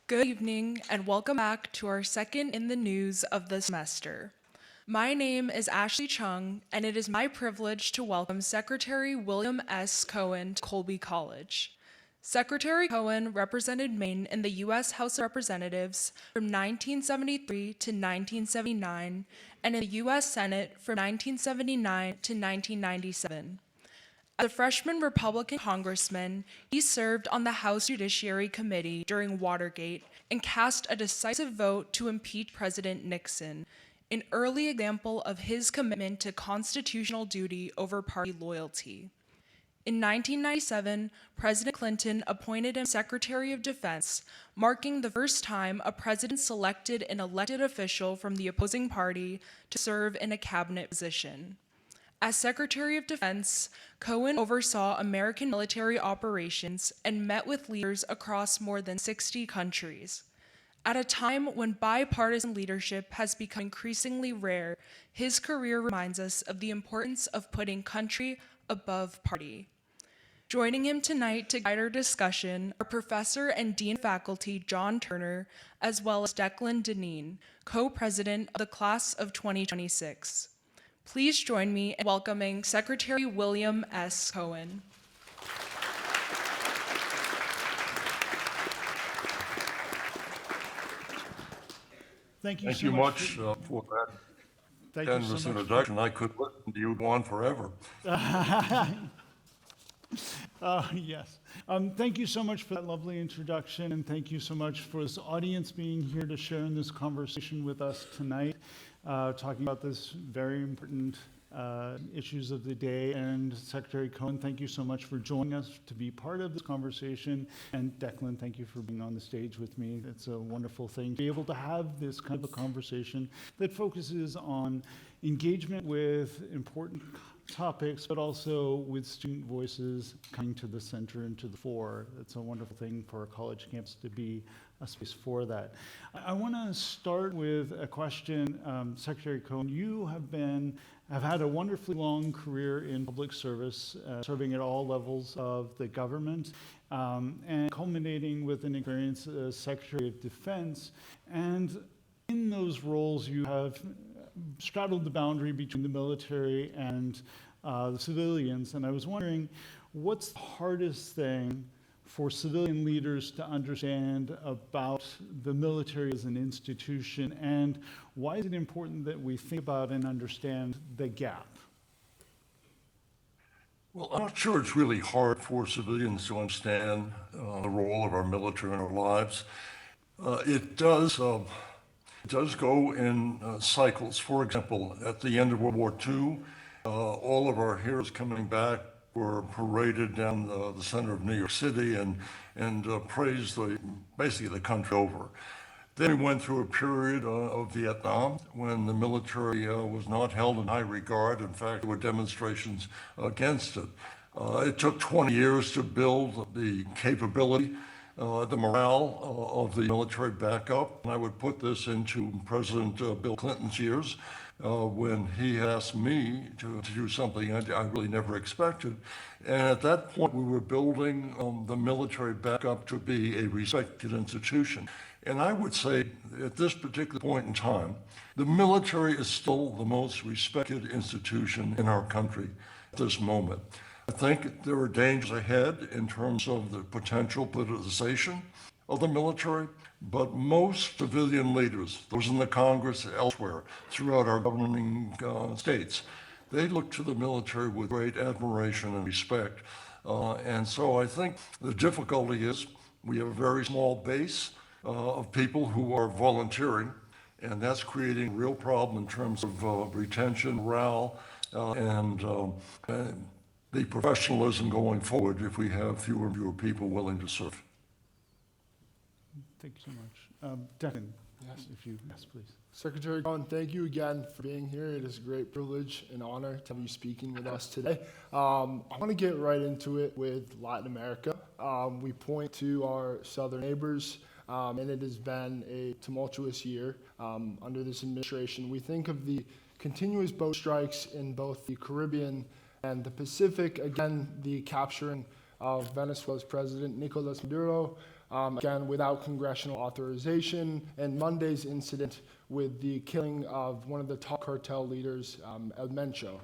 Good evening, and welcome back to our second in the news of the semester. My name is Ashley Chung, and it is my privilege to welcome Secretary William S. Cohen to Colby College. Secretary Cohen represented Maine in the U.S. House of Representatives from 1973 to 1979 and in the U.S. Senate from 1979 to 1997. As a freshman Republican congressman, he served on the House Judiciary Committee during Watergate and cast a decisive vote to impeach President Nixon, an early example of his commitment to constitutional duty over party loyalty. In 1997, President Clinton appointed him Secretary of Defense, marking the first time a president selected an elected official from the opposing party to serve in a cabinet position. As Secretary of Defense, Cohen oversaw American military operations and met with leaders across more than 60 countries. At a time when bipartisan leadership has become increasingly rare, his career reminds us of the importance of putting country above party. Joining him tonight to guide our discussion are Professor and Dean of Faculty John Turner, as well as Declan Deneen, co-president of the class of 2026. Please join me in welcoming Secretary William S. Cohen. Thank you Thank so you much. for that Thank you generous so much. introduction. I could listen to you go on forever. Yes. Thank you so much for that lovely introduction, and thank you so much for this audience being here to share in this conversation with us tonight, talking about this very important issues of the day. And Secretary Cohen, thank you so much for joining us to be part of this conversation. And Declan, thank you for being on the stage with me. It's a wonderful thing to be able to have this kind of a conversation that focuses on engagement with important topics, but also with student voices coming to the center and to the fore. It's a wonderful thing for a college campus to be a space for that. I want to start with a question. Secretary Cohen, you have had a wonderfully long career in public service, serving at all levels of the government, and culminating with an experience as Secretary of Defense. And in those roles, you have straddled the boundary between the military and the civilians. And I was wondering, what's the hardest thing for civilian leaders to understand about the military as an institution, and why is it important that we think about and understand the gap? Well, I'm not sure it's really hard for civilians to understand the role of our military in our lives. It does go in cycles. For example, at the end of World War II, all of our heroes coming back were paraded down the center of New York City and praised basically the country over. Then we went through a period of Vietnam when the military was not held in high regard. In fact, there were demonstrations against it. It took 20 years to build the capability, the morale of the military back up. And I would put this into President Bill Clinton's years when he asked me to do something I really never expected. And at that point, we were building the military back up to be a respected institution. And I would say at this particular point in time, the military is still the most respected institution in our country at this moment. I think there are dangers ahead in terms of the potential politicization of the military, but most civilian leaders, those in the Congress, elsewhere, throughout our governing states, they look to the military with great admiration and respect. And so I think the difficulty is we have a very small base of people who are volunteering, and that's creating a real problem in terms of retention, morale, and the professionalism going forward if we have fewer and fewer people willing to serve. Thank you so much. Declan, yes, please. Secretary Cohen, thank you again for being here. It is a great privilege and honor to have you speaking with us today. I want to get right into it with Latin America. We point to our southern neighbors, and it has been a tumultuous year under this administration. We think of the continuous boat strikes in both the Caribbean and the Pacific, again, the capturing of Venezuela's president, Nicolas Maduro, again, without congressional authorization, and Monday's incident with the killing of one of the top cartel leaders, El Mencho.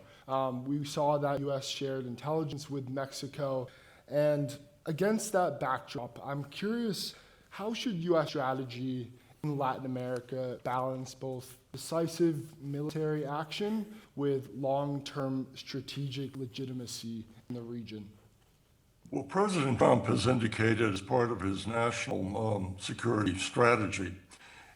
We saw that U.S. shared intelligence with Mexico, and against that backdrop, I'm curious, how should U.S. strategy in Latin America balance both decisive military action with long-term strategic legitimacy in the region? Well, President Trump has indicated as part of his national security strategy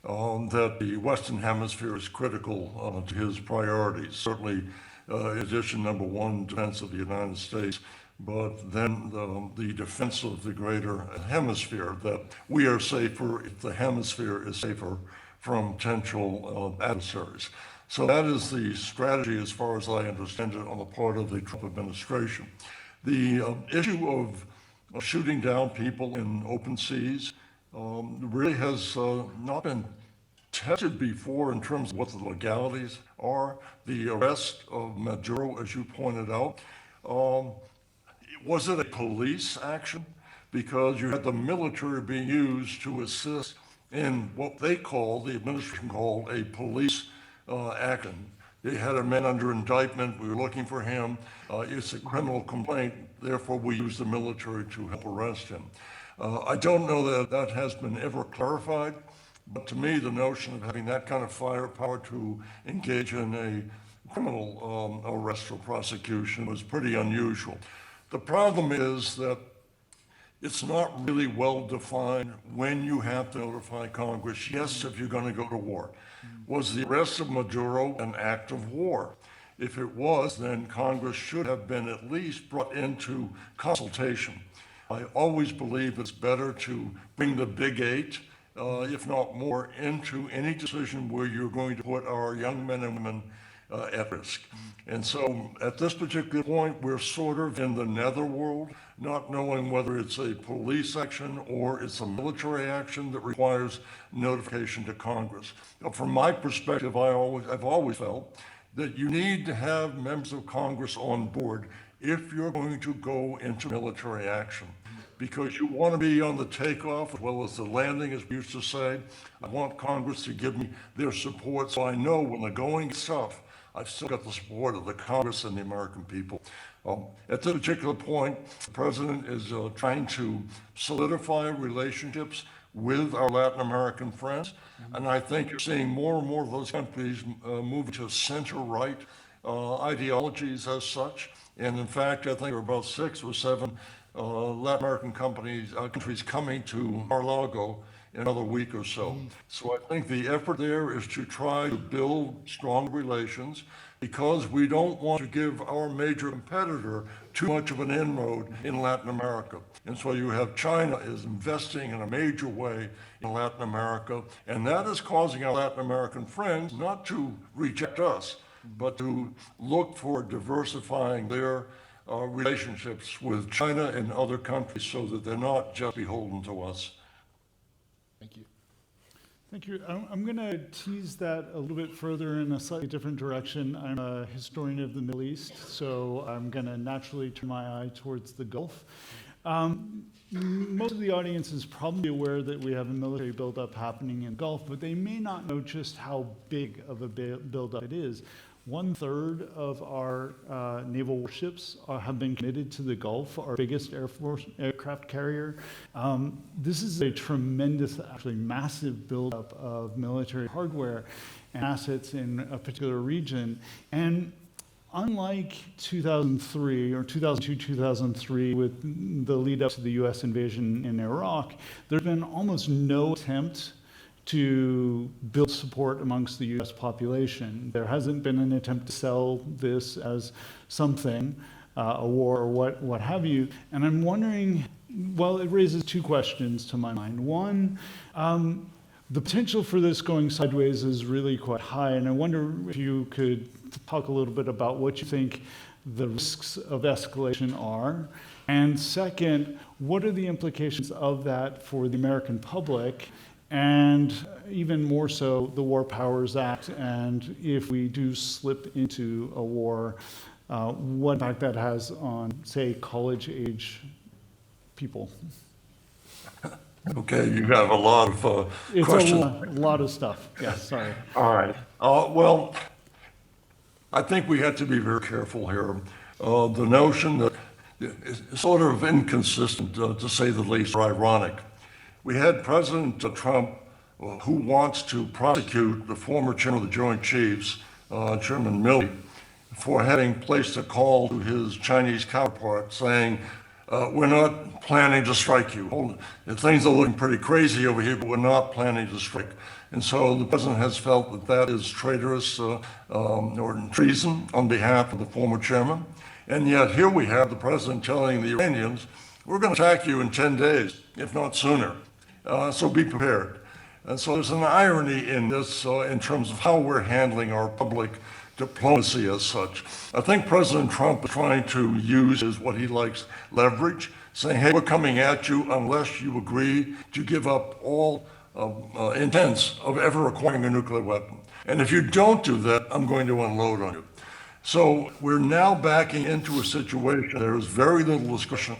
that the Western Hemisphere is critical to his priorities. Certainly, in addition, number one, defense of the United States, but then the defense of the greater hemisphere, that we are safer if the hemisphere is safer from potential adversaries. So that is the strategy, as far as I understand it, on the part of the Trump administration. The issue of shooting down people in open seas really has not been tested before in terms of what the legalities are. The arrest of Maduro, as you pointed out, was it a police action? Because you had the military being used to assist in what they call, the administration called, a police action. They had a man under indictment. We were looking for him. It's a criminal complaint. Therefore, we used the military to help arrest him. I don't know that that has been ever clarified, but to me, the notion of having that kind of firepower to engage in a criminal arrest or prosecution was pretty unusual. The problem is that it's not really well defined when you have to notify Congress. Yes, if you're going to go to war. Was the arrest of Maduro an act of war? If it was, then Congress should have been at least brought into consultation. I always believe it's better to bring the big eight, if not more, into any decision where you're going to put our young men and women at risk. And so at this particular point, we're sort of in the netherworld, not knowing whether it's a police action or it's a military action that requires notification to Congress. From my perspective, I've always felt that you need to have members of Congress on board if you're going to go into military action, because you want to be on the takeoff as well as the landing, as we used to say. I want Congress to give me their support so I know when the going gets tough, I've still got the support of the Congress and the American people. At this particular point, the president is trying to solidify relationships with our Latin American friends, and I think you're seeing more and more of those countries move to center-right ideologies as such. And in fact, I think there are about 6 or 7 Latin American countries coming to Mar-a-Lago in another week or so. So I think the effort there is to try to build strong relations, because we don't want to give our major competitor too much of an inroad in Latin America. And so you have China is investing in a major way in Latin America, and that is causing our Latin American friends not to reject us, but to look for diversifying their relationships with China and other countries so that they're not just beholden to us. Thank you. Thank you. I'm going to tease that a little bit further in a slightly different direction. I'm a historian of the Middle East, so I'm going to naturally turn my eye towards the Gulf. Most of the audience is probably aware that we have a military buildup happening in the Gulf, but they may not know just how big of a buildup it is. 1/3 of our naval warships have been committed to the Gulf, our biggest Air Force aircraft carrier. This is a tremendous, actually massive buildup of military hardware and assets in a particular region. And unlike 2003 or 2002-2003 with the lead up to the US invasion in Iraq, there's been almost no attempt to build support amongst the US population. There hasn't been an attempt to sell this as something, a war or what have you. And I'm wondering, well, it raises 2 questions to my mind. One, the potential for this going sideways is really quite high, and I wonder if you could talk a little bit about what you think the risks of escalation are. And second, what are the implications of that for the American public, and even more so, the War Powers Act, and if we do slip into a war, what impact that has on, say, college-age people? Okay, you have a lot of It's questions. a lot of stuff. Yes, sorry. All right. Well, I think we have to be very careful here. The notion that is sort of inconsistent, to say the least, or ironic. We had President Trump, who wants to prosecute the former chairman of the Joint Chiefs, Chairman Milley, for having placed a call to his Chinese counterpart saying, we're not planning to strike you. Things are looking pretty crazy over here, but we're not planning to strike. And so the president has felt that that is traitorous or treason on behalf of the former chairman. And yet here we have the president telling the Iranians, we're going to attack you in 10 days, if not sooner. So be prepared. And so there's an irony in this in terms of how we're handling our public diplomacy as such. I think President Trump is trying to use what he likes, leverage, saying, hey, we're coming at you unless you agree to give up all intents of ever acquiring a nuclear weapon. And if you don't do that, I'm going to unload on you. So we're now backing into a situation. There is very little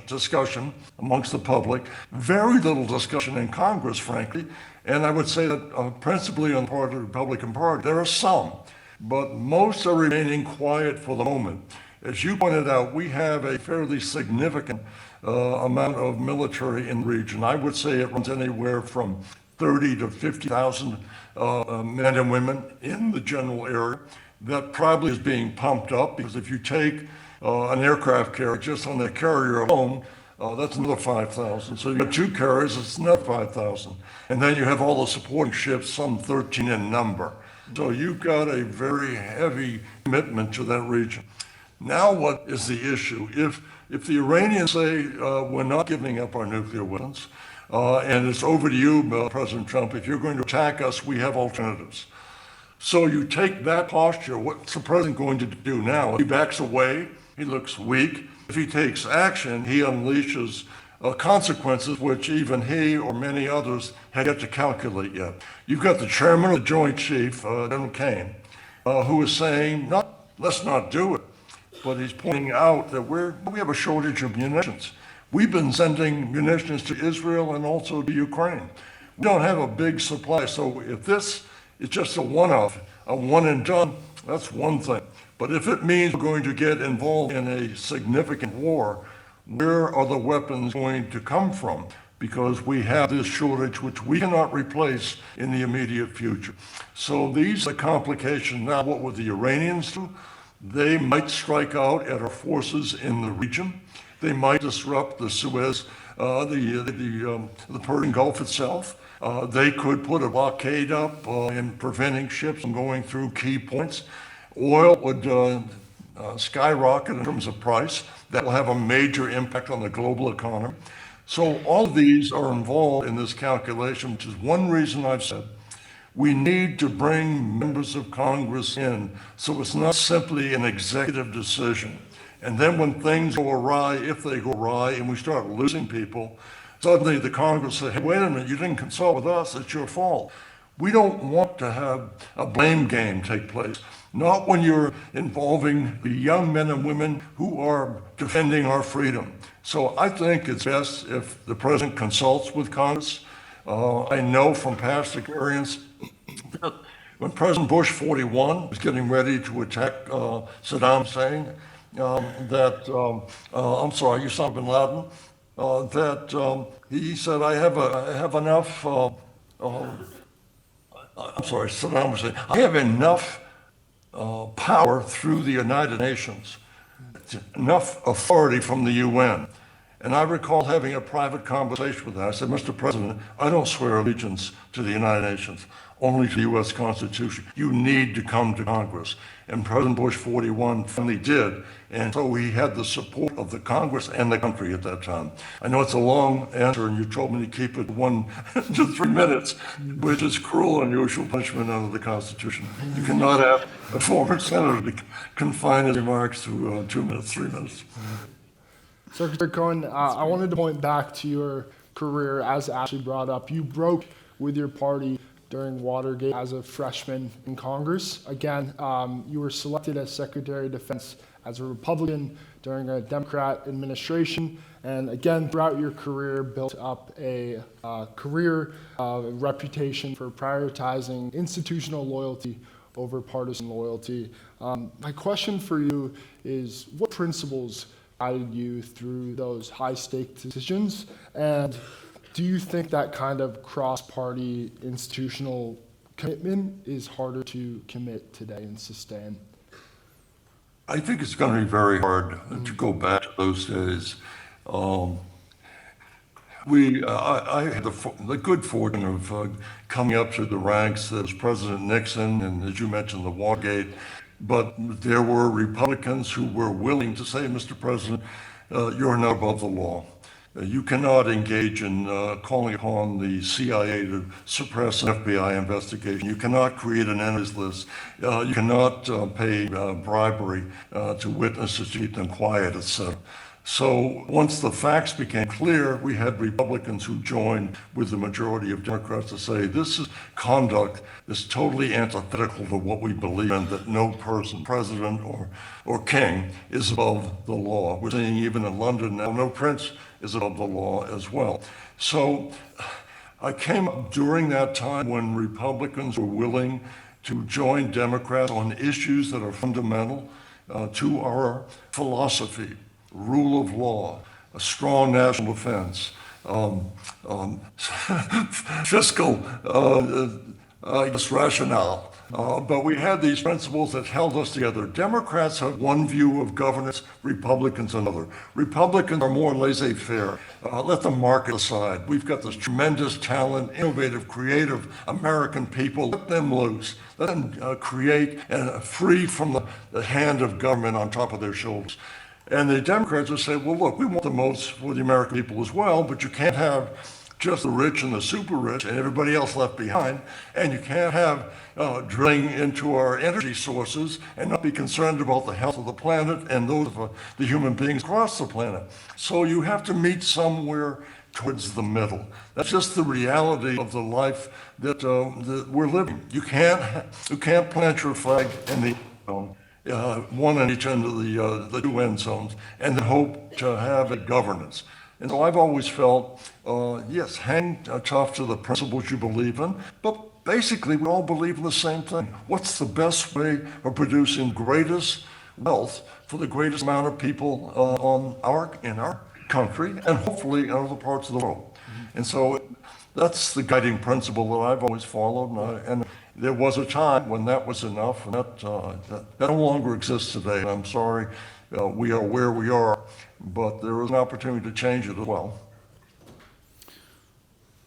discussion amongst the public, very little discussion in Congress, frankly. And I would say that principally on the part of the Republican Party, there are some, but most are remaining quiet for the moment. As you pointed out, we have a fairly significant amount of military in the region. I would say it runs anywhere from 30 to 50,000 men and women in the general area. That probably is being pumped up because if you take an aircraft carrier just on the carrier alone, that's another 5,000. So you have two carriers, it's another 5,000. And then you have all the supporting ships, some 13 in number. So you've got a very heavy commitment to that region. Now what is the issue? If the Iranians say we're not giving up our nuclear weapons, and it's over to you, President Trump, if you're going to attack us, we have alternatives. So you take that posture, what's the president going to do now? If he backs away, he looks weak. If he takes action, he unleashes consequences which even he or many others had yet to calculate yet. You've got the chairman of the Joint Chief, General Cohen, who is saying, let's not do it, but he's pointing out that we have a shortage of munitions. We've been sending munitions to Israel and also to Ukraine. We don't have a big supply, so if this is just a one-off, a one and done, that's one thing. But if it means we're going to get involved in a significant war, where are the weapons going to come from? Because we have this shortage which we cannot replace in the immediate future. So these are complications. Now, what would the Iranians do? They might strike out at our forces in the region. They might disrupt the Suez, the Persian Gulf itself. They could put a blockade up in preventing ships from going through key points. Oil would skyrocket in terms of price. That will have a major impact on the global economy. So all of these are involved in this calculation, which is one reason I've said we need to bring members of Congress in so it's not simply an executive decision. And then when things go awry, if they go awry, and we start losing people, suddenly the Congress says, hey, wait a minute, you didn't consult with us, it's your fault. We don't want to have a blame game take place, not when you're involving the young men and women who are defending our freedom. So I think it's best if the president consults with Congress. I know from past experience that when President Bush 41 was getting ready to attack Saddam Hussein, Osama bin Laden, he said, I have enough, Saddam Hussein, I have enough power through the United Nations, enough authority from the UN. And I recall having a private conversation with him. I said, Mr. President, I don't swear allegiance to the United Nations, only to the U.S. Constitution. You need to come to Congress. And President Bush 41 finally did. And so he had the support of the Congress and the country at that time. I know it's a long answer, and you told me to keep it 1 to 3 minutes, which is cruel and unusual punishment under the Constitution. You cannot have a former senator to confine his remarks to 2 minutes, 3 minutes. Secretary Cohen, I wanted to point back to your career, as Ashley brought up. You broke with your party during Watergate as a freshman in Congress. Again, you were selected as Secretary of Defense as a Republican during a Democrat administration, and again, throughout your career, built up a career reputation for prioritizing institutional loyalty over partisan loyalty. My question for you is, what principles guided you through those high-stake decisions, and do you think that kind of cross-party institutional commitment is harder to commit today and sustain? I think it's going to be very hard to go back to those days. I had the good fortune of coming up through the ranks as President Nixon, and as you mentioned, the Watergate. But there were Republicans who were willing to say, Mr. President, you're not above the law. You cannot engage in calling upon the CIA to suppress an FBI investigation. You cannot create an enemies list. You cannot pay bribery to witnesses to keep them quiet, etc. So once the facts became clear, we had Republicans who joined with the majority of Democrats to say this is conduct is totally antithetical to what we believe in, that no person, president or king, is above the law. We're seeing even in London now, no prince is above the law as well. So I came up during that time when Republicans were willing to join Democrats on issues that are fundamental to our philosophy. Rule of law, a strong national defense, fiscal rationale. But we had these principles that held us together. Democrats have one view of governance, Republicans another. Republicans are more laissez-faire. Let the market decide. We've got this tremendous talent, innovative, creative American people. Let them loose. Let them create and free from the hand of government on top of their shoulders. And the Democrats would say, well, look, we want the most for the American people as well, but you can't have just the rich and the super rich and everybody else left behind. And you can't have drilling into our energy sources and not be concerned about the health of the planet and those of the human beings across the planet. So you have to meet somewhere towards the middle. That's just the reality of the life that we're living. You can't plant your flag in the one on each end of the two end zones, and then hope to have a governance. And so I've always felt, yes, hang tough to the principles you believe in, but basically we all believe in the same thing. What's the best way of producing greatest wealth for the greatest amount of people in our country, and hopefully in other parts of the world? And so that's the guiding principle that I've always followed, and there was a time when that was enough, and that no longer exists today. And I'm sorry, we are where we are, but there is an opportunity to change it as well.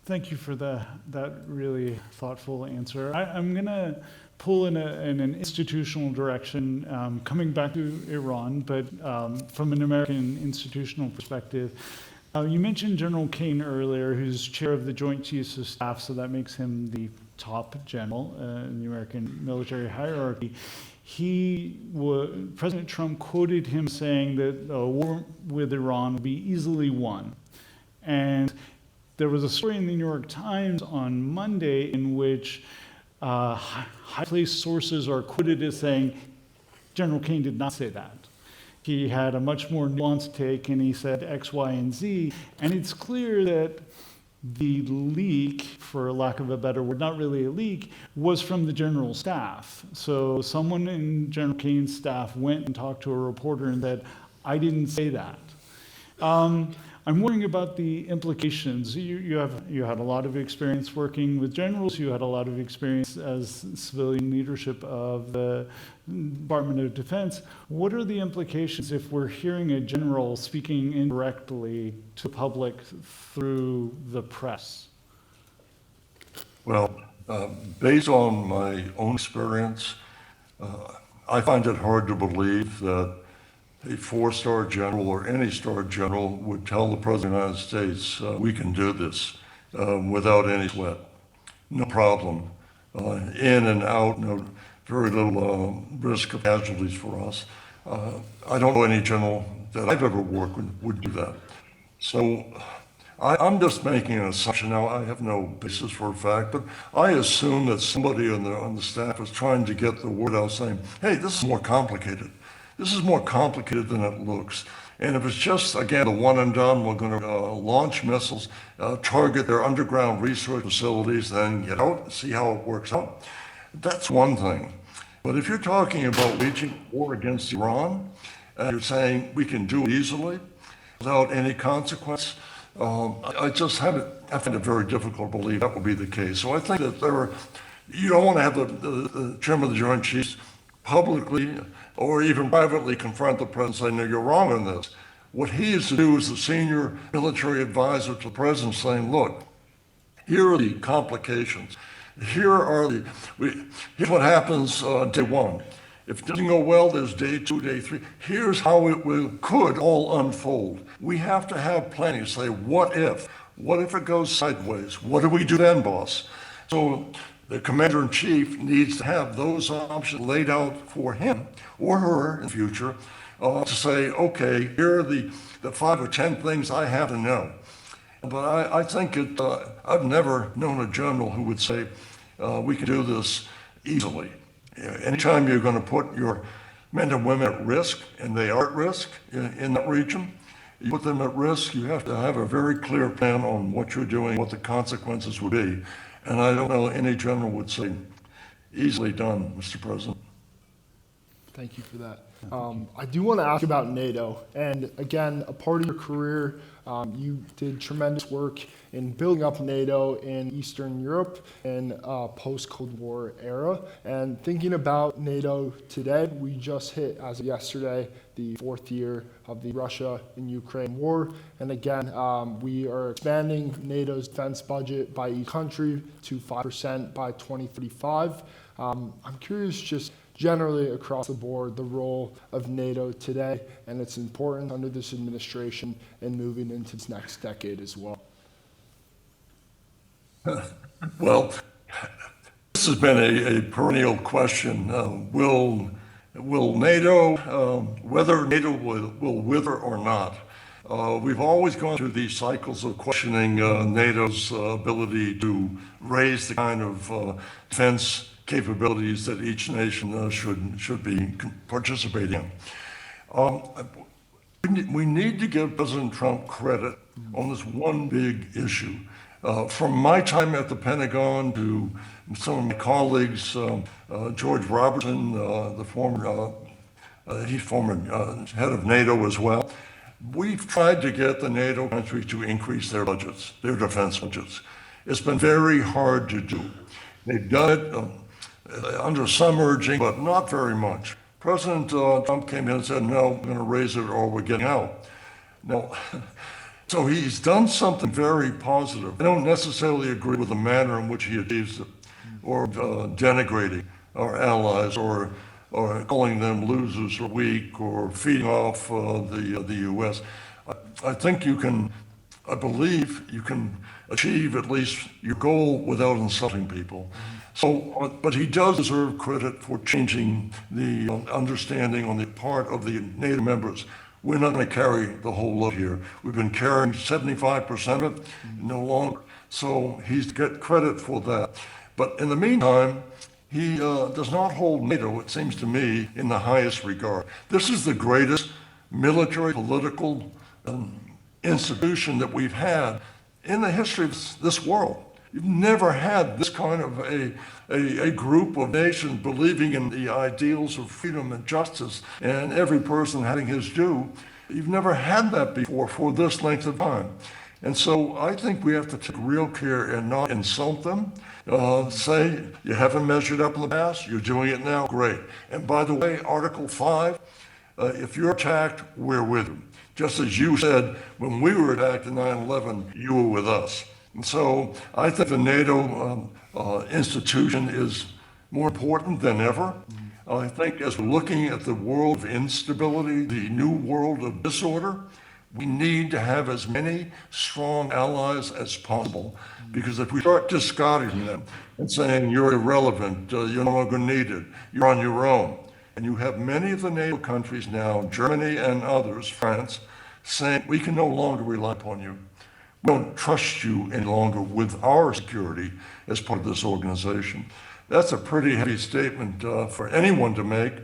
Thank you for that really thoughtful answer. I'm going to pull in an institutional direction, coming back to Iran, but from an American institutional perspective. You mentioned General Cohen earlier, who's chair of the Joint Chiefs of Staff, so that makes him the top general in the American military hierarchy. President Trump quoted him saying that a war with Iran would be easily won. And there was a story in the New York Times on Monday in which high-placed sources are quoted as saying, General Cohen did not say that. He had a much more nuanced take, and he said X, Y, and Z. And it's clear that the leak, for lack of a better word, not really a leak, was from the general staff. So someone in General Cohen's staff went and talked to a reporter and said, I didn't say that. I'm worrying about the implications. You had a lot of experience working with generals. You had a lot of experience as civilian leadership of the Department of Defense. What are the implications if we're hearing a general speaking indirectly to the public through the press? Well, based on my own experience, I find it hard to believe that a four-star general or any star general would tell the President of the United States, we can do this without any sweat. No problem. In and out, very little risk of casualties for us. I don't know any general that I've ever worked with would do that. So I'm just making an assumption now. I have no basis for a fact, but I assume that somebody on the staff is trying to get the word out saying, hey, this is more complicated. This is more complicated than it looks. And if it's just, again, the one and done, we're going to launch missiles, target their underground research facilities, then get out and see how it works out, that's one thing. But if you're talking about waging war against Iran, and you're saying we can do it easily without any consequence, I find it very difficult to believe that will be the case. So I think that you don't want to have the chairman of the Joint Chiefs publicly or even privately confront the president and say, no, you're wrong on this. What he is to do is the senior military advisor to the president saying, look, here are the complications. Here's what happens day one. If it doesn't go well, there's day two, day three. Here's how it could all unfold. We have to have planning. Say, what if? What if it goes sideways? What do we do then, boss? So the commander-in-chief needs to have those options laid out for him or her in the future to say, okay, here are the 5 or 10 things I have to know. But I think I've never known a general who would say, we can do this easily. Anytime you're going to put your men and women at risk, and they are at risk in that region, you put them at risk, you have to have a very clear plan on what you're doing, what the consequences would be. And I don't know any general would say, easily done, Mr. President. Thank you for that. I do want to ask about NATO. And again, a part of your career, you did tremendous work in building up NATO in Eastern Europe in post-Cold War era. And thinking about NATO today, we just hit, as of yesterday, the 4th year of the Russia and Ukraine war. And again, we are expanding NATO's defense budget by each country to 5% by 2035. I'm curious just generally across the board, the role of NATO today and its importance under this administration and moving into its next decade as well. Well, this has been a perennial question. Will NATO, whether NATO will wither or not? We've always gone through these cycles of questioning NATO's ability to raise the kind of defense capabilities that each nation should be participating in. We need to give President Trump credit on this one big issue. From my time at the Pentagon to some of my colleagues, George Robertson, he's former head of NATO as well. We've tried to get the NATO countries to increase their budgets, their defense budgets. It's been very hard to do. They've done it under some urging, but not very much. President Trump came in and said, no, we're going to raise it or we're getting out. No. So he's done something very positive. I don't necessarily agree with the manner in which he achieves it, or denigrating our allies, or calling them losers or weak, or feeding off the U.S. I believe you can achieve at least your goal without insulting people. So, but he does deserve credit for changing the understanding on the part of the NATO members. We're not going to carry the whole load here. We've been carrying 75% of it, no longer. So he's to get credit for that. But in the meantime, he does not hold NATO, it seems to me, in the highest regard. This is the greatest military, political institution that we've had in the history of this world. You've never had this kind of a group of nations believing in the ideals of freedom and justice and every person having his due. You've never had that before for this length of time. And so I think we have to take real care and not insult them. Say, you haven't measured up in the past, you're doing it now, great. And by the way, Article 5, if you're attacked, we're with you. Just as you said, when we were attacked in 9/11, you were with us. And so I think the NATO institution is more important than ever. I think as we're looking at the world of instability, the new world of disorder, we need to have as many strong allies as possible. Because if we start discarding them and saying you're irrelevant, you're no longer needed, you're on your own, and you have many of the NATO countries now, Germany and others, France, saying we can no longer rely upon you. We don't trust you any longer with our security as part of this organization. That's a pretty heavy statement for anyone to make,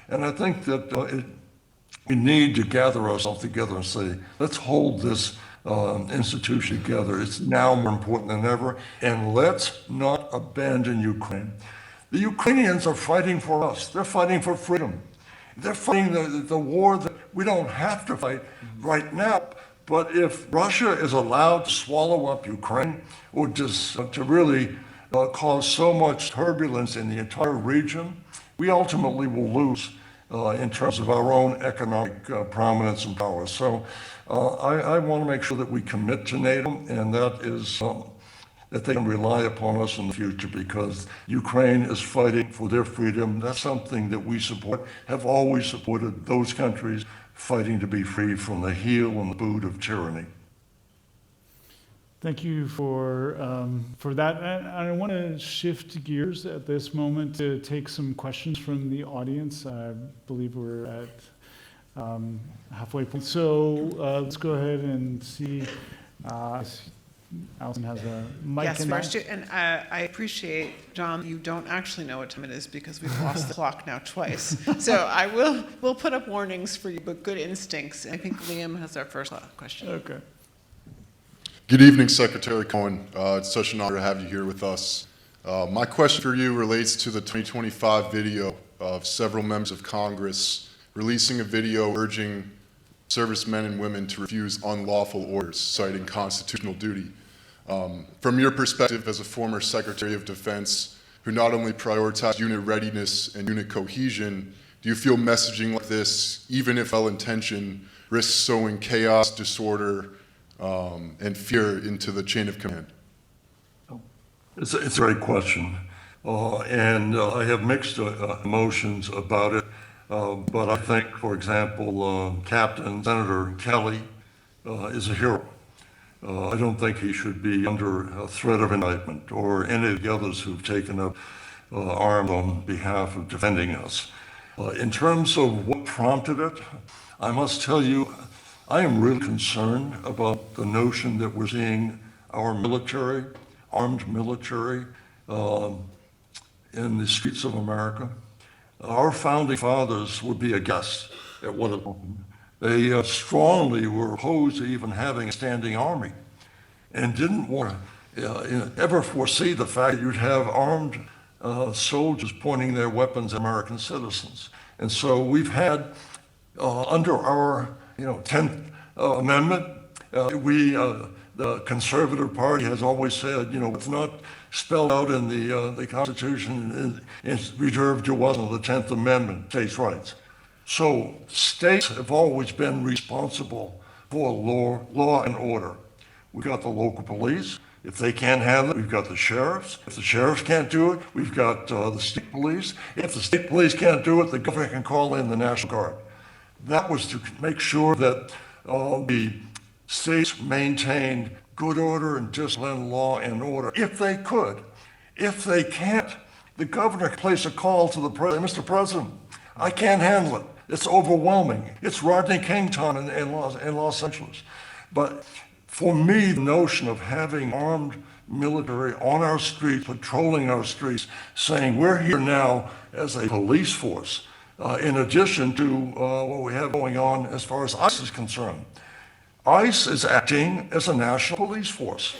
and I think that We need to gather ourselves together and say, let's hold this institution together. It's now more important than ever, and let's not abandon Ukraine. The Ukrainians are fighting for us. They're fighting for freedom. They're fighting the war that we don't have to fight right now. But if Russia is allowed to swallow up Ukraine, or just to really cause so much turbulence in the entire region, we ultimately will lose in terms of our own economic prominence and power. So I want to make sure that we commit to NATO, and that is that they can rely upon us in the future, because Ukraine is fighting for their freedom. That's something that we support, have always supported those countries fighting to be free from the heel and the boot of tyranny. Thank you for that. And I want to shift gears at this moment to take some questions from the audience. I believe we're at halfway point. So let's go ahead and see. Allison has a mic. Yes, in first, there. and I appreciate, John, you don't actually know what time it is because we've lost the clock now twice. So we'll put up warnings for you, but good instincts. I think Liam has our first question. Okay. Good evening, Secretary Cohen. It's such an honor to have you here with us. My question for you relates to the 2025 video of several members of Congress releasing a video urging servicemen and women to refuse unlawful orders, citing constitutional duty. From your perspective as a former Secretary of Defense who not only prioritized unit readiness and unit cohesion, do you feel messaging like this, even if well-intentioned, risks sowing chaos, disorder, and fear into the chain of command? It's a great question, and I have mixed emotions about it, but I think, for example, Captain Senator Kelly is a hero. I don't think he should be under a threat of indictment, or any of the others who've taken up arms on behalf of defending us. In terms of what prompted it, I must tell you, I am really concerned about the notion that we're seeing our military, armed military, in the streets of America. Our founding fathers would be aghast at what it happened. They strongly were opposed to even having a standing army, and didn't want to ever foresee the fact that you'd have armed soldiers pointing their weapons at American citizens. And so we've had, under our 10th Amendment, the Conservative Party has always said, it's not spelled out in the Constitution, it's reserved to us in the 10th Amendment, states' rights. So states have always been responsible for law and order. We've got the local police. If they can't handle it, we've got the sheriffs. If the sheriffs can't do it, we've got the state police. If the state police can't do it, the governor can call in the National Guard. That was to make sure that the states maintained good order and discipline, law and order, if they could. If they can't, the governor can place a call to the president. Mr. President, I can't handle it. It's overwhelming. It's Rodney King time in Los Angeles. But for me, the notion of having armed military on our streets, patrolling our streets, saying we're here now as a police force, in addition to what we have going on as far as ICE is concerned. ICE is acting as a national police force.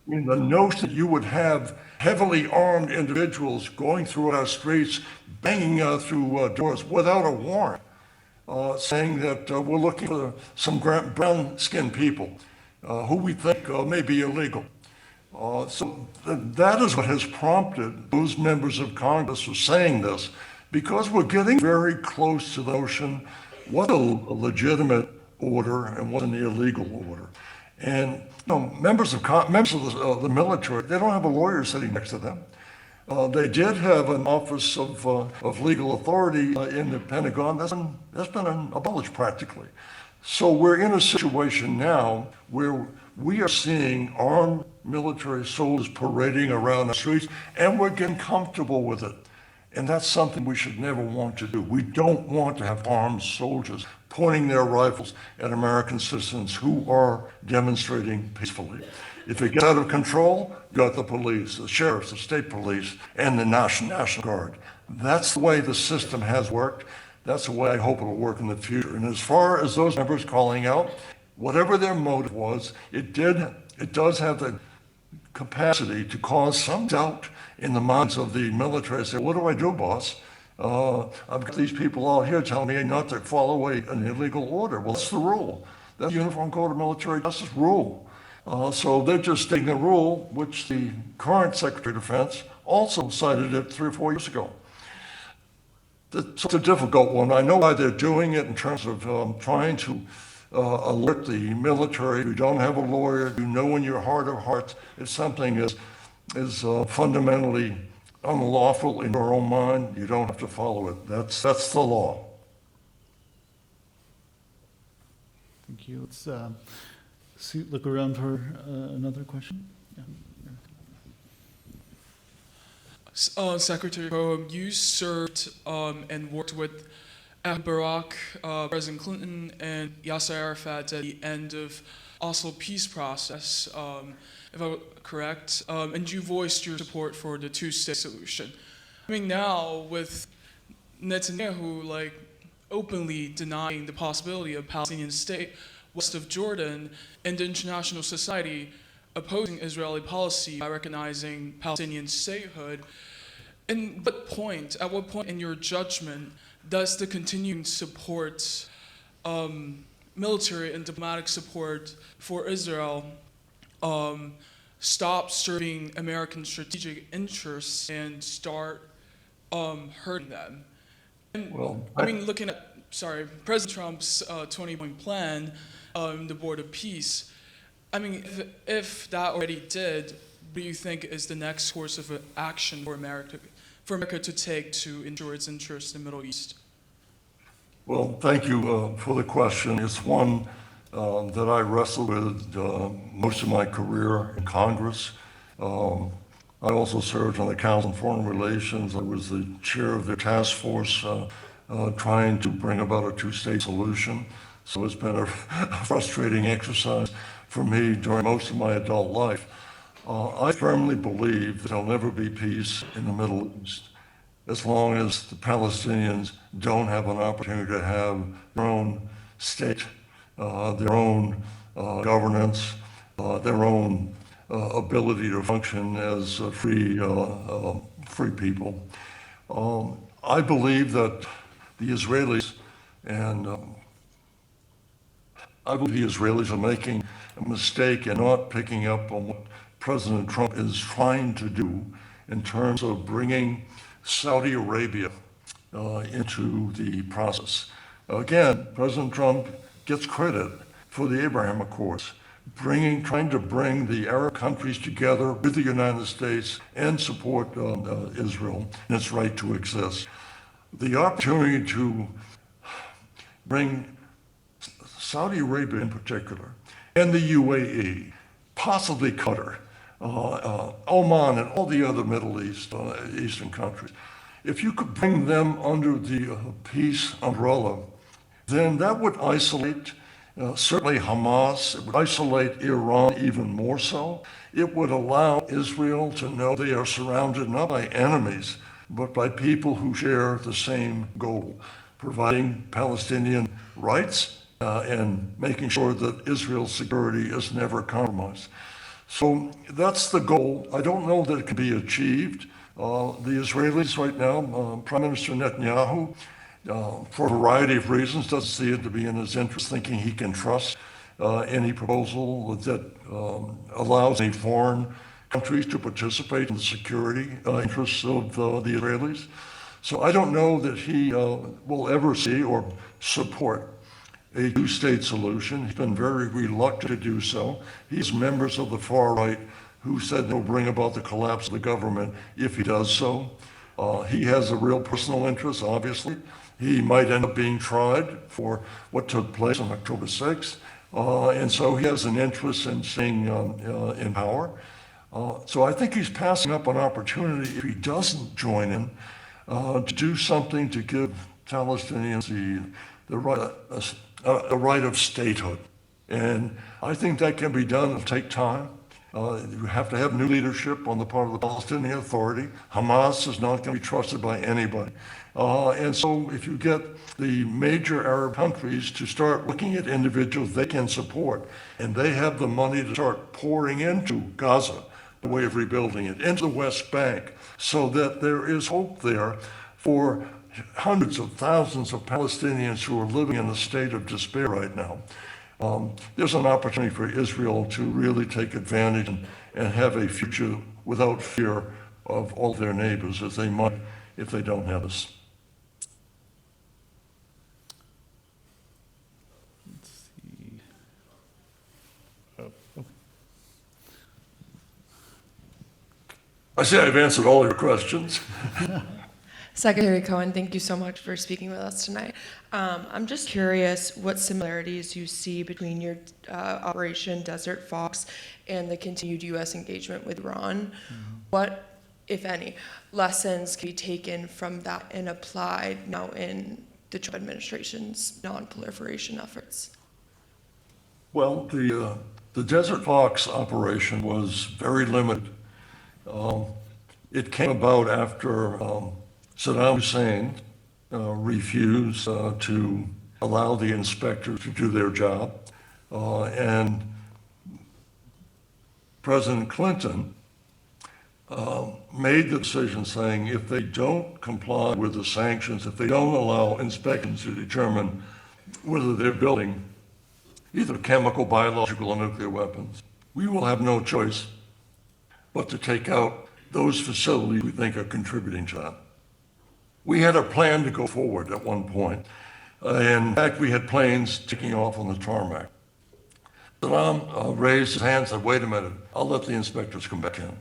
I mean, the notion that you would have heavily armed individuals going through our streets, banging through doors without a warrant, saying that we're looking for some brown-skinned people who we think may be illegal. So that is what has prompted those members of Congress who are saying this, because we're getting very close to the notion what's a legitimate order and what's an illegal order. And members of the military, they don't have a lawyer sitting next to them. They did have an office of legal authority in the Pentagon. That's been abolished practically. So we're in a situation now where we are seeing armed military soldiers parading around the streets, and we're getting comfortable with it. And that's something we should never want to do. We don't want to have armed soldiers pointing their rifles at American citizens who are demonstrating peacefully. If it gets out of control, you got the police, the sheriffs, the state police, and the National Guard. That's the way the system has worked. That's the way I hope it'll work in the future. And as far as those members calling out, whatever their motive was, it does have the capacity to cause some doubt in the minds of the military. Say, what do I do, boss? I've got these people out here telling me not to follow an illegal order. Well, that's the rule. That's the Uniform Code of Military Justice rule. So they're just stating the rule, which the current Secretary of Defense also cited it 3 or 4 years ago. It's a difficult one. I know why they're doing it in terms of trying to alert the military. You don't have a lawyer. You know in your heart of hearts if something is fundamentally unlawful in your own mind, you don't have to follow it. That's the law. Thank you. Let's look around for another question. Yeah. Secretary Cohen, you served and worked with Barack, President Clinton, and Yasser Arafat at the end of Oslo peace process, if I'm correct, and you voiced your support for the two-state solution. I mean, now with Netanyahu openly denying the possibility of Palestinian state west of Jordan, and the international society opposing Israeli policy by recognizing Palestinian statehood, at what point in your judgment does the continuing support, military and diplomatic support for Israel stop serving American strategic interests and start hurting them? And, looking at, President Trump's 20-point plan, the Board of Peace, if that already did, what do you think is the next course of action for America to take to ensure its interests in the Middle East? Well, thank you for the question. It's one that I wrestled with most of my career in Congress. I also served on the Council on Foreign Relations. I was the chair of the task force trying to bring about a two-state solution. So it's been a frustrating exercise for me during most of my adult life. I firmly believe that there'll never be peace in the Middle East as long as the Palestinians don't have an opportunity to have their own state, their own governance, their own ability to function as free people. I believe that the Israelis are making a mistake in not picking up on what President Trump is trying to do in terms of bringing Saudi Arabia into the process. Again, President Trump gets credit for the Abraham Accords, trying to bring the Arab countries together with the United States and support Israel and its right to exist. The opportunity to bring Saudi Arabia in particular, and the UAE, possibly Qatar, Oman, and all the other Middle Eastern countries. If you could bring them under the peace umbrella, then that would isolate certainly Hamas. It would isolate Iran even more so. It would allow Israel to know they are surrounded not by enemies, but by people who share the same goal, providing Palestinian rights and making sure that Israel's security is never compromised. So that's the goal. I don't know that it can be achieved. The Israelis right now, Prime Minister Netanyahu, for a variety of reasons, doesn't see it to be in his interest, thinking he can trust any proposal that allows any foreign countries to participate in the security interests of the Israelis. So I don't know that he will ever see or support a two-state solution. He's been very reluctant to do so. He's members of the far right who said he'll bring about the collapse of the government if he does so. He has a real personal interest, obviously. He might end up being tried for what took place on October 6th. And so he has an interest in staying in power. So I think he's passing up an opportunity if he doesn't join in to do something to give Palestinians the right of statehood. And I think that can be done. It'll take time. You have to have new leadership on the part of the Palestinian Authority. Hamas is not going to be trusted by anybody. And so if you get the major Arab countries to start looking at individuals they can support, and they have the money to start pouring into Gaza, the way of rebuilding it, into the West Bank, so that there is hope there for hundreds of thousands of Palestinians who are living in a state of despair right now. There's an opportunity for Israel to really take advantage and have a future without fear of all their neighbors, as they might if they don't have us. Let's see. Oh. I say I've answered all your questions. Secretary Cohen, thank you so much for speaking with us tonight. I'm just curious what similarities you see between your Operation Desert Fox and the continued U.S. engagement with Iran. What, if any, lessons can be taken from that and applied now in the Trump administration's non-proliferation efforts? Well, the Desert Fox operation was very limited. It came about after Saddam Hussein refused to allow the inspectors to do their job, and President Clinton made the decision saying if they don't comply with the sanctions, if they don't allow inspections to determine whether they're building either chemical, biological, or nuclear weapons, we will have no choice but to take out those facilities we think are contributing to that. We had a plan to go forward at one point. In fact, we had planes taking off on the tarmac. Saddam raised his hand and said, wait a minute, I'll let the inspectors come back in.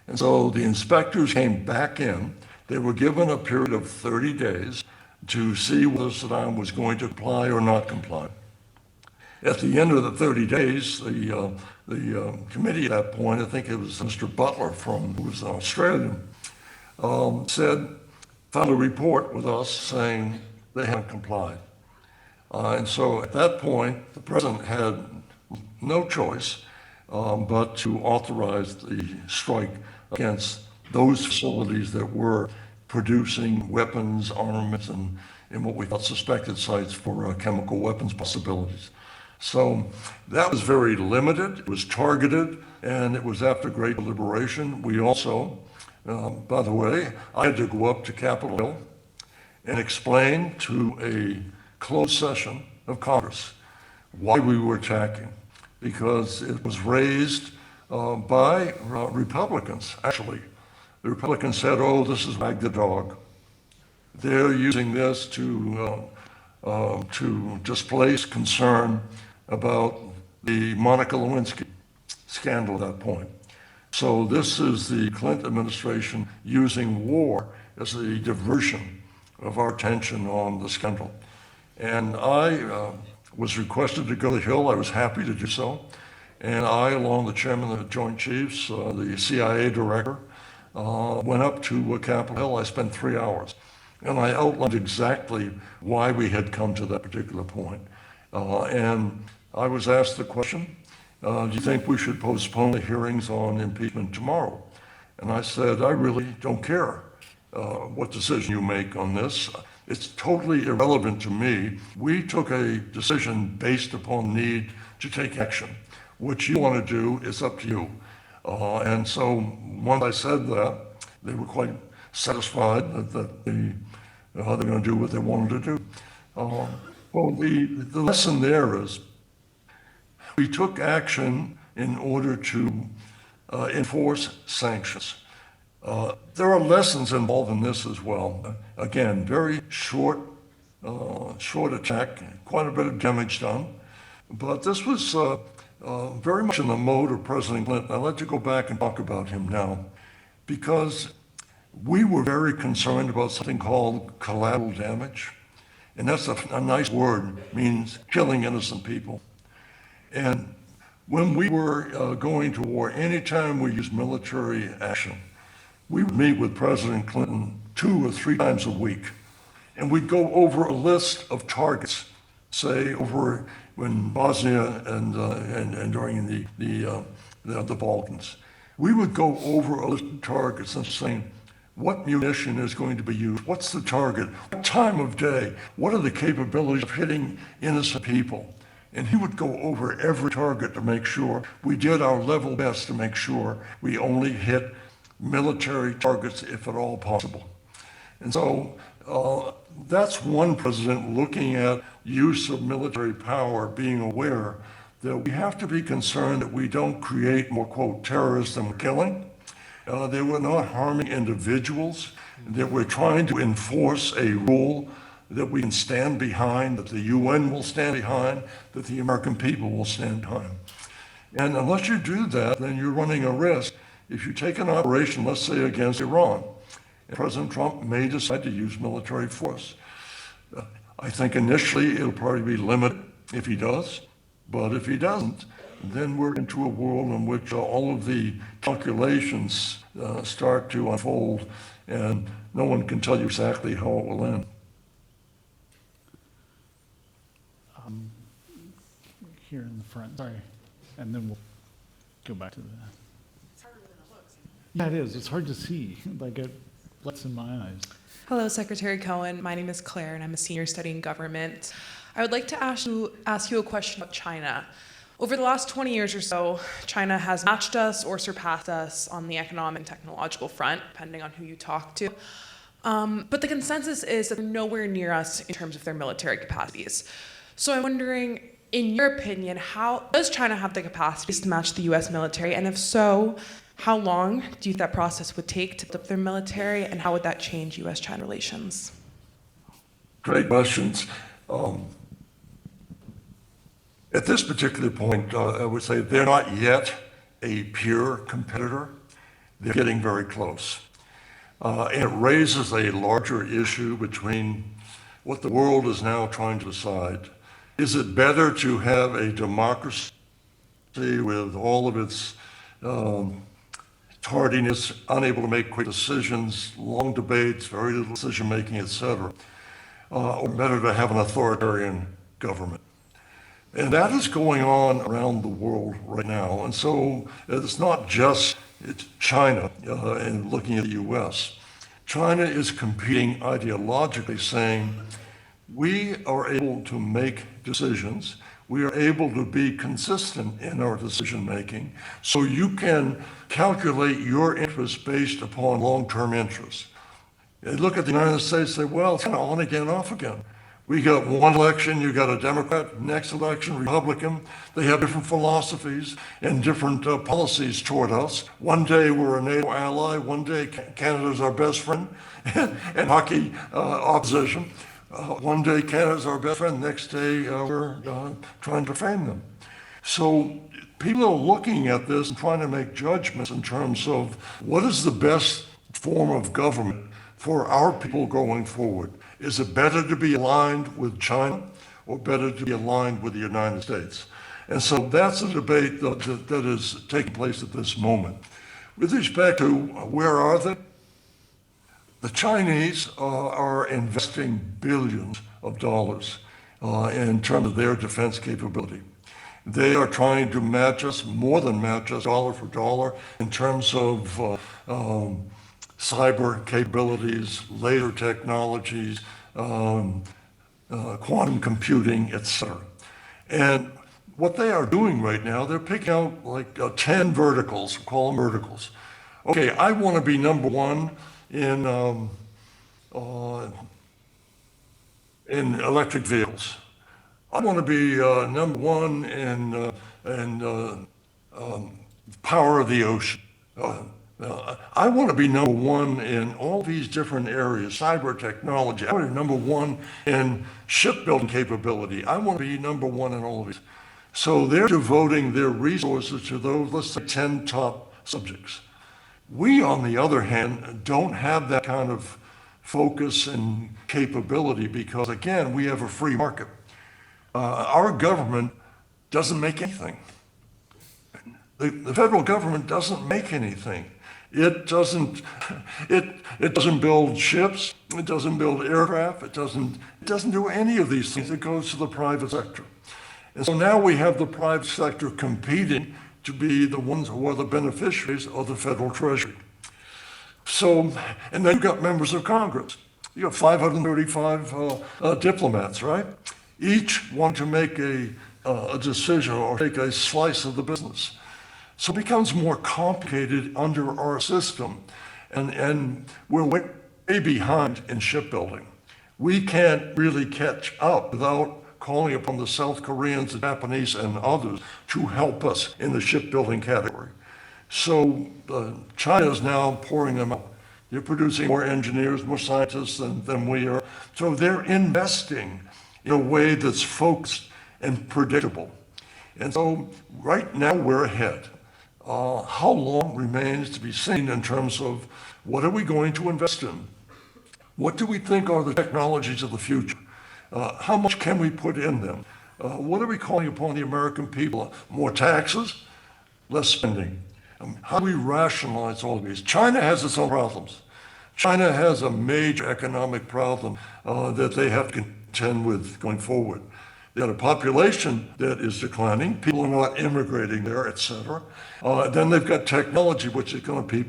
And so the inspectors came back in. They were given a period of 30 days to see whether Saddam was going to comply or not comply. At the end of the 30 days, the committee at that point, I think it was Mr. Butler who was an Australian, found a report with us saying they hadn't complied. And so at that point, the president had no choice but to authorize the strike against those facilities that were producing weapons, armaments, and what we thought suspected sites for chemical weapons possibilities. So that was very limited, it was targeted, and it was after great deliberation. We also, by the way, I had to go up to Capitol Hill and explain to a closed session of Congress why we were attacking, because it was raised by Republicans, actually. The Republicans said, oh, this is wag the dog. They're using this to displace concern about the Monica Lewinsky scandal at that point. So this is the Clinton administration using war as a diversion of our attention on the scandal. And I was requested to go to the Hill. I was happy to do so. And I, along with the chairman of the Joint Chiefs, the CIA director, went up to Capitol Hill. I spent 3 hours. And I outlined exactly why we had come to that particular point. And I was asked the question, do you think we should postpone the hearings on impeachment tomorrow? And I said, I really don't care what decision you make on this. It's totally irrelevant to me. We took a decision based upon the need to take action. What you want to do is up to you. And so once I said that, they were quite satisfied that they're going to do what they wanted to do. Well, the lesson there is we took action in order to enforce sanctions. There are lessons involved in this as well. Again, very short attack, quite a bit of damage done. But this was very much in the mode of President Clinton. I'd like to go back and talk about him now, because we were very concerned about something called collateral damage. And that's a nice word, means killing innocent people. And when we were going to war, anytime we used military action, we would meet with President Clinton 2 or 3 times a week. And we'd go over a list of targets, say over when Bosnia and during the the Balkans. We would go over a list of targets and saying, what munition is going to be used? What's the target? What time of day? What are the capabilities of hitting innocent people? And he would go over every target to make sure we did our level best to make sure we only hit military targets if at all possible. And so that's one president looking at use of military power, being aware that we have to be concerned that we don't create more, quote, terrorists than we're killing, that we're not harming individuals, that we're trying to enforce a rule that we can stand behind, that the UN will stand behind, that the American people will stand behind. And unless you do that, then you're running a risk. If you take an operation, let's say against Iran, President Trump may decide to use military force. I think initially it'll probably be limited if he does, but if he doesn't, then we're into a world in which all of the calculations start to unfold, and no one can tell you exactly how it will end. Here in the front, sorry, and then we'll go back to that. It's harder than it looks. Yeah, it is. It's hard to see. Like it lets in my eyes. Hello, Secretary Cohen. My name is Claire, and I'm a senior studying government. I would like to ask you a question about China. Over the last 20 years or so, China has matched us or surpassed us on the economic and technological front, depending on who you talk to. But the consensus is that they're nowhere near us in terms of their military capacities. So I'm wondering, in your opinion, how does China have the capacities to match the US military? And if so, how long do you think that process would take to build up their military, and how would that change US-China relations? Great questions. At this particular point, I would say they're not yet a pure competitor. They're getting very close. And it raises a larger issue between what the world is now trying to decide. Is it better to have a democracy with all of its tardiness, unable to make quick decisions, long debates, very little decision-making, etc., or better to have an authoritarian government? And that is going on around the world right now. And so it's not just China and looking at the US. China is competing ideologically, saying, we are able to make decisions. We are able to be consistent in our decision making. So you can calculate your interests based upon long-term interests. You look at the United States, say, well, it's kind of on again, off again. We got one election, you got a Democrat, next election, Republican. They have different philosophies and different policies toward us. One day we're a NATO ally, one day Canada's our best friend and hockey opposition. One day Canada's our best friend, next day we're trying to defame them. So people are looking at this and trying to make judgments in terms of what is the best form of government for our people going forward. Is it better to be aligned with China or better to be aligned with the United States? And so that's a debate that is taking place at this moment. With respect to where are they? The Chinese are investing billions of dollars in terms of their defense capability. They are trying to match us, more than match us, dollar for dollar, in terms of cyber capabilities, laser technologies, quantum computing, etc. And what they are doing right now, they're picking out like 10 verticals, call them verticals. Okay, I want to be number one in electric vehicles. I want to be number one in power of the ocean. I want to be number one in all these different areas, cyber technology. I want to be number one in shipbuilding capability. I want to be number one in all of these. So they're devoting their resources to those, let's say, 10 top subjects. We, on the other hand, don't have that kind of focus and capability because, again, we have a free market. Our government doesn't make anything. The federal government doesn't make anything. It doesn't build ships, it doesn't build aircraft, it doesn't do any of these things. It goes to the private sector. And so now we have the private sector competing to be the ones who are the beneficiaries of the federal treasury. So, and then you've got members of Congress. You have 535 diplomats, right? Each want to make a decision or take a slice of the business. So it becomes more complicated under our system, and we're way behind in shipbuilding. We can't really catch up without calling upon the South Koreans, the Japanese, and others to help us in the shipbuilding category. So China is now pouring them out. They're producing more engineers, more scientists than we are. So they're investing in a way that's focused and predictable. And so right now we're ahead. How long remains to be seen in terms of what are we going to invest in? What do we think are the technologies of the future? How much can we put in them? What are we calling upon the American people? More taxes, less spending. How do we rationalize all of these? China has its own problems. China has a major economic problem that they have to contend with going forward. They've got a population that is declining. People are not immigrating there, et cetera. Then they've got technology, which is going to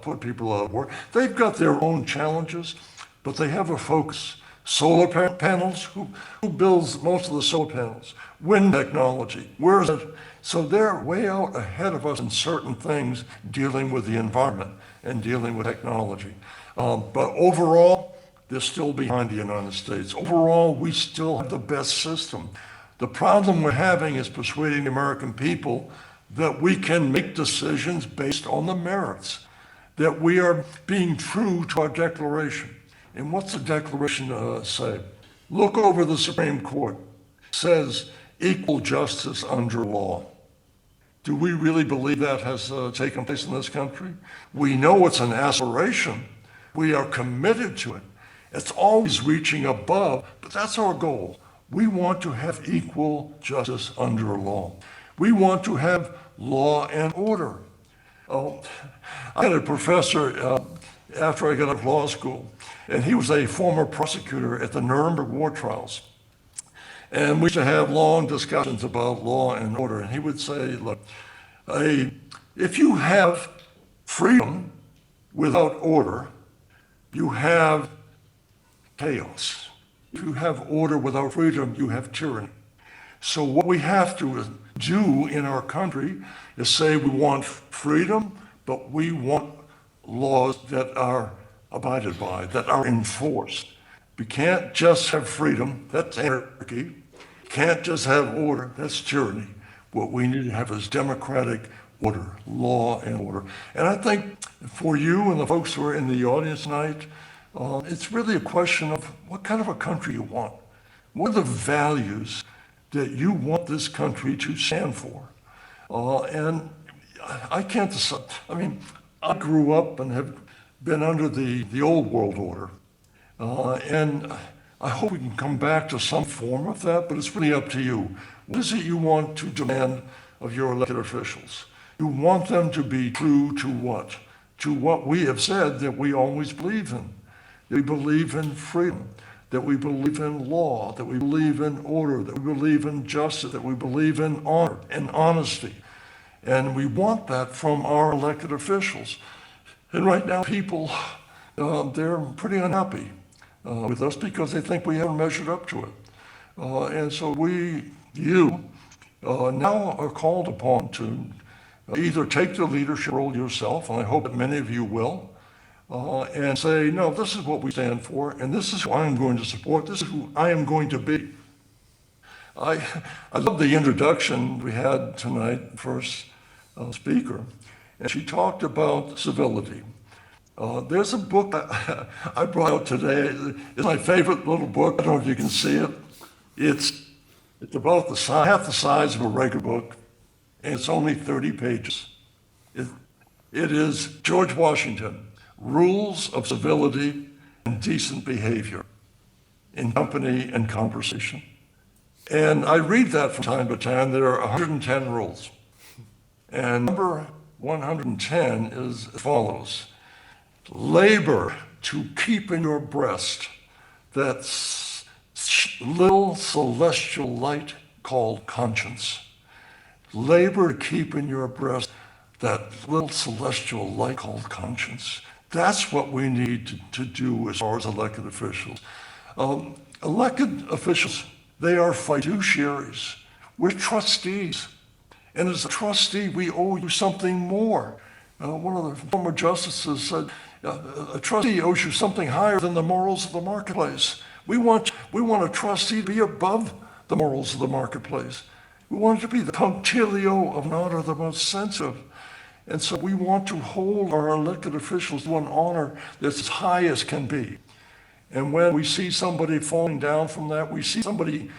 put people out of work. They've got their own challenges, but they have a focus. Solar panels, who builds most of the solar panels? Wind technology, where is it? So they're way out ahead of us in certain things, dealing with the environment and dealing with technology. But overall, they're still behind the United States. Overall, we still have the best system. The problem we're having is persuading the American people that we can make decisions based on the merits, that we are being true to our Declaration. And what's the Declaration say? Look over the Supreme Court. It says equal justice under law. Do we really believe that has taken place in this country? We know it's an aspiration. We are committed to it. It's always reaching above, but that's our goal. We want to have equal justice under law. We want to have law and order. I had a professor after I got out of law school, and he was a former prosecutor at the Nuremberg war trials. And we used to have long discussions about law and order. And he would say, look, if you have freedom without order, you have chaos. If you have order without freedom, you have tyranny. So what we have to do in our country is say we want freedom, but we want laws that are abided by, that are enforced. We can't just have freedom, that's anarchy. Can't just have order, that's tyranny. What we need to have is democratic order, law and order. And I think for you and the folks who are in the audience tonight, it's really a question of what kind of a country you want. What are the values that you want this country to stand for? And I can't decide. I mean, I grew up and have been under the old world order. And I hope we can come back to some form of that, but it's really up to you. What is it you want to demand of your elected officials? You want them to be true to what? To what we have said that we always believe in. That we believe in freedom, that we believe in law, that we believe in order, that we believe in justice, that we believe in honor and honesty. And we want that from our elected officials. And right now people, they're pretty unhappy with us because they think we haven't measured up to it. And so you now are called upon to either take the leadership role yourself, and I hope that many of you will, and say, no, this is what we stand for, and this is who I am going to support, this is who I am going to be. I love the introduction we had tonight, first speaker, and she talked about civility. There's a book I brought out today. It's my favorite little book. I don't know if you can see it. It's about half the size of a regular book, and it's only 30 pages. It is George Washington, Rules of Civility and Decent Behavior in Company and Conversation. And I read that from time to time. There are 110 rules. And number 110 is as follows. Labor to keep in your breast that little celestial light called conscience. Labor to keep in your breast that little celestial light called conscience. That's what we need to do as far as elected officials. Elected officials, they are fiduciaries. We're trustees. And as a trustee, we owe you something more. One of the former justices said, a trustee owes you something higher than the morals of the marketplace. We want a trustee to be above the morals of the marketplace. We want it to be the punctilio of an honor, the most sensitive. And so we want to hold our elected officials to an honor that's as high as can be. And when we see somebody falling down from that, we see somebody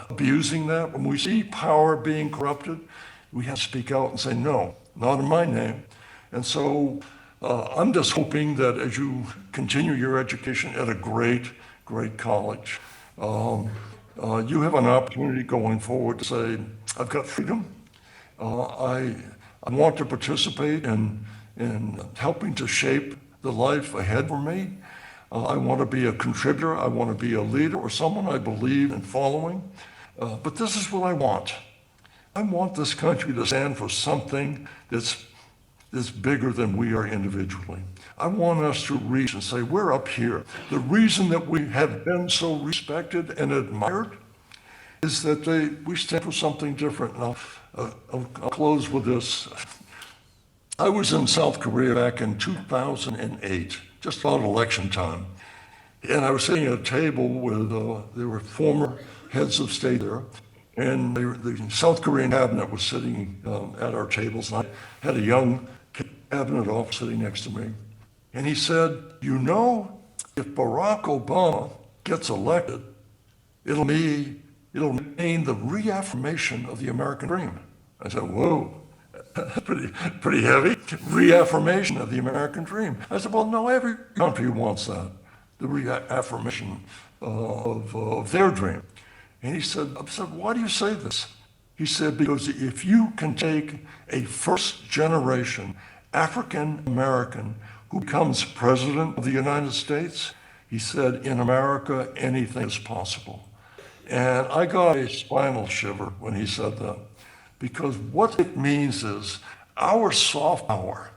abusing that, when we see power being corrupted, we have to speak out and say, no, not in my name. And so I'm just hoping that as you continue your education at a great college, you have an opportunity going forward to say, I've got freedom. I want to participate in helping to shape the life ahead for me. I want to be a contributor. I want to be a leader or someone I believe in following. But this is what I want. I want this country to stand for something that's bigger than we are individually. I want us to reach and say, we're up here. The reason that we have been so respected and admired is that we stand for something different. And I'll close with this. I was in South Korea back in 2008, just about election time. And I was sitting at a table with, there were former heads of state there. And the South Korean cabinet was sitting at our tables. And I had a young cabinet officer sitting next to me. And he said, you know, if Barack Obama gets elected, it'll mean the reaffirmation of the American dream. I said, whoa, pretty heavy. Reaffirmation of the American dream. I said, well, no, every country wants that, the reaffirmation of their dream. And he said, I said, why do you say this? He said, because if you can take a first generation African American who becomes president of the United States, he said, in America, anything is possible. And I got a spinal shiver when he said that, because what it means is our soft power,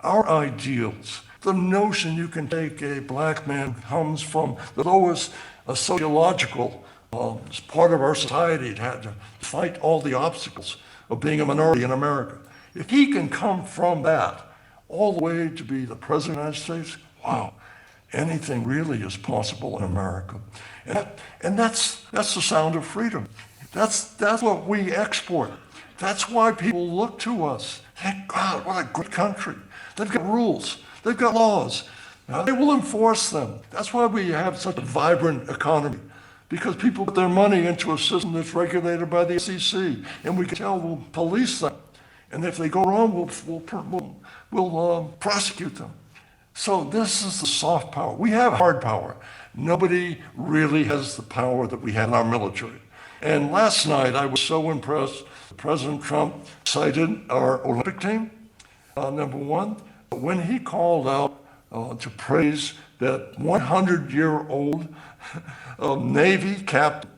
our ideals, the notion you can take a black man who comes from the lowest sociological part of our society, had to fight all the obstacles of being a minority in America. If he can come from that all the way to be the president of the United States, wow, anything really is possible in America. And that's the sound of freedom. That's what we export. That's why people look to us. Thank God, what a great country. They've got rules. They've got laws. They will enforce them. That's why we have such a vibrant economy. Because people put their money into a system that's regulated by the SEC, and we can tell we'll police them. And if they go wrong, we'll prosecute them. So this is the soft power. We have hard power. Nobody really has the power that we have in our military. And last night, I was so impressed. President Trump cited our Olympic team, number one. But when he called out to praise that 100-year-old Navy Captain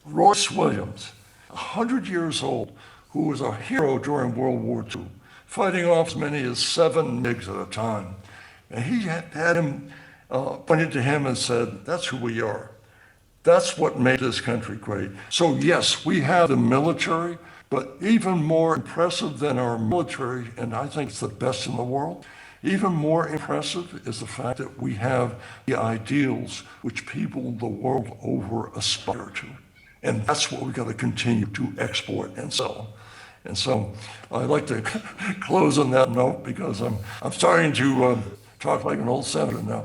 Royce Williams, 100 years old, who was a hero during World War II, fighting off as many as 7 MiGs at a time. And he had him, pointed to him and said, that's who we are. That's what made this country great. So yes, we have the military, but even more impressive than our military, and I think it's the best in the world, even more impressive is the fact that we have the ideals which people the world over aspire to. And that's what we've got to continue to export and sell. And so I'd like to close on that note because I'm starting to talk like an old senator now.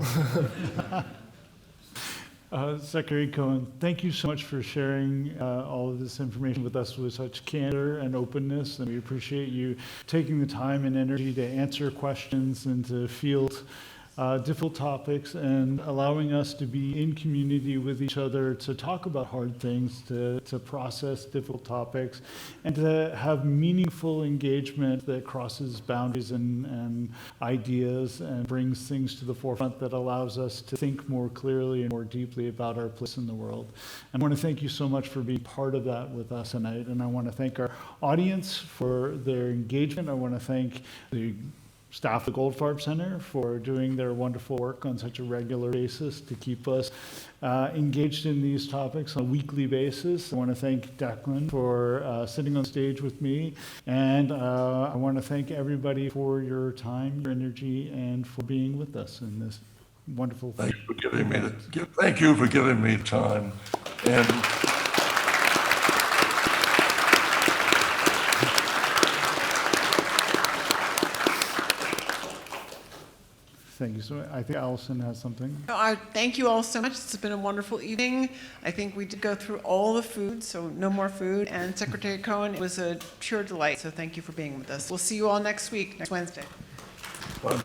Secretary Cohen, thank you so much for sharing all of this information with us with such candor and openness, and we appreciate you taking the time and energy to answer questions and to field difficult topics and allowing us to be in community with each other to talk about hard things, to process difficult topics, and to have meaningful engagement that crosses boundaries and ideas and brings things to the forefront that allows us to think more clearly and more deeply about our place in the world. I want to thank you so much for being part of that with us tonight, and I want to thank our audience for their engagement. I want to thank the staff at the Goldfarb Center for doing their wonderful work on such a regular basis to keep us engaged in these topics on a weekly basis. I want to thank Declan for sitting on stage with me, and I want to thank everybody for your time, your energy, and for being with us in this wonderful thing. Thank you for giving me time. And thank you so much. I think Allison has something. Thank you all so much. It's been a wonderful evening. I think we did go through all the food, so no more food. And Secretary Cohen, it was a pure delight, so thank you for being with us. We'll see you all next week, next Wednesday. Bye.